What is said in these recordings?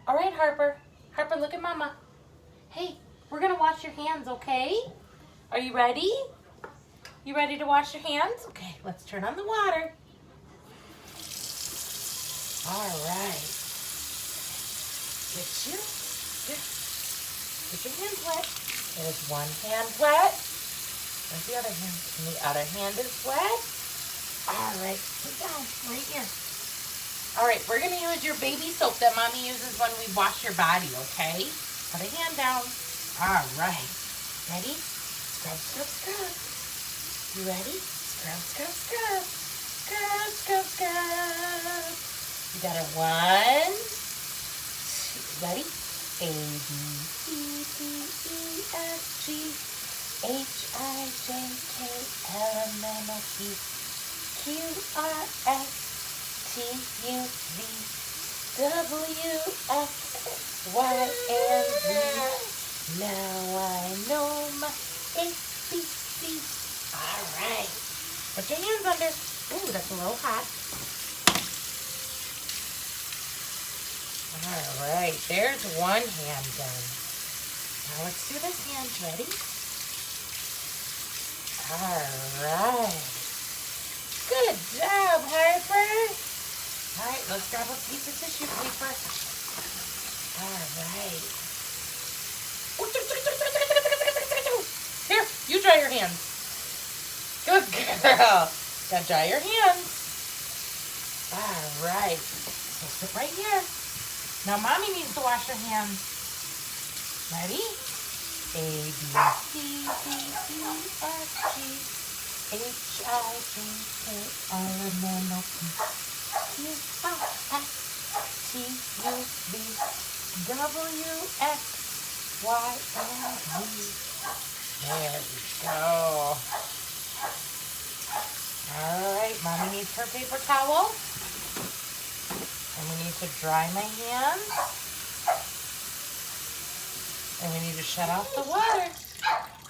All right, Harper. Harper, look at Mama. Hey, we're going to wash your hands, okay? Are you ready? You ready to wash your hands? Okay, let's turn on the water. All right. Get your hands wet. There's one hand wet. Where's the other hand? And the other hand is wet. All right, sit down right here. All right, we're gonna use your baby soap that Mommy uses when we wash your body, okay? Put a hand down. All right, ready? Scrub, scrub, scrub. You ready? Scrub, scrub, scrub. Scrub, scrub, scrub. You got a 1, 2, ready? A, B, C, D, E, F, G, H, I, J, K, L, M, N, O, P, Q, R, S, T, U, V, W, X, Y, and Z. Now I know my ABCs. All right. Put your hands under. Ooh, that's a little hot. All right. There's one hand done. Now let's do this hand. Ready? All right. Good job, Harper. All right, let's grab a piece of tissue paper. All right. Here, you dry your hands. Good girl. Gotta dry your hands. All right. So sit right here. Now, Mommy needs to wash her hands. Ready? A, B, C, D, E, F, G, H, I, J, K, L, M, N, O, P, Q, R, S, T, U, V, W, X, Y, and Z. There we go. All right, Mommy needs her paper towel. And we need to dry my hands. And we need to shut off the water.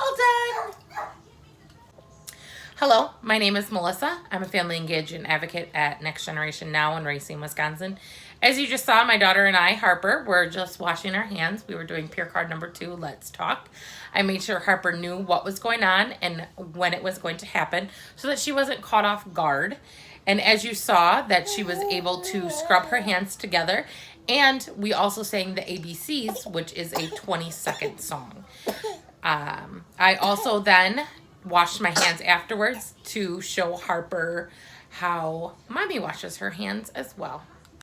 All done. Hello, my name is Melissa. I'm a family engagement advocate at Next Generation Now in Racine, Wisconsin. As you just saw, my daughter and I, Harper, were just washing our hands. We were doing peer card number 2, Let's Talk. I made sure Harper knew what was going on and when it was going to happen so that she wasn't caught off guard. And as you saw, that she was able to scrub her hands together. And we also sang the ABCs, which is a 20-second song. I also then washed my hands afterwards to show Harper how Mommy washes her hands as well.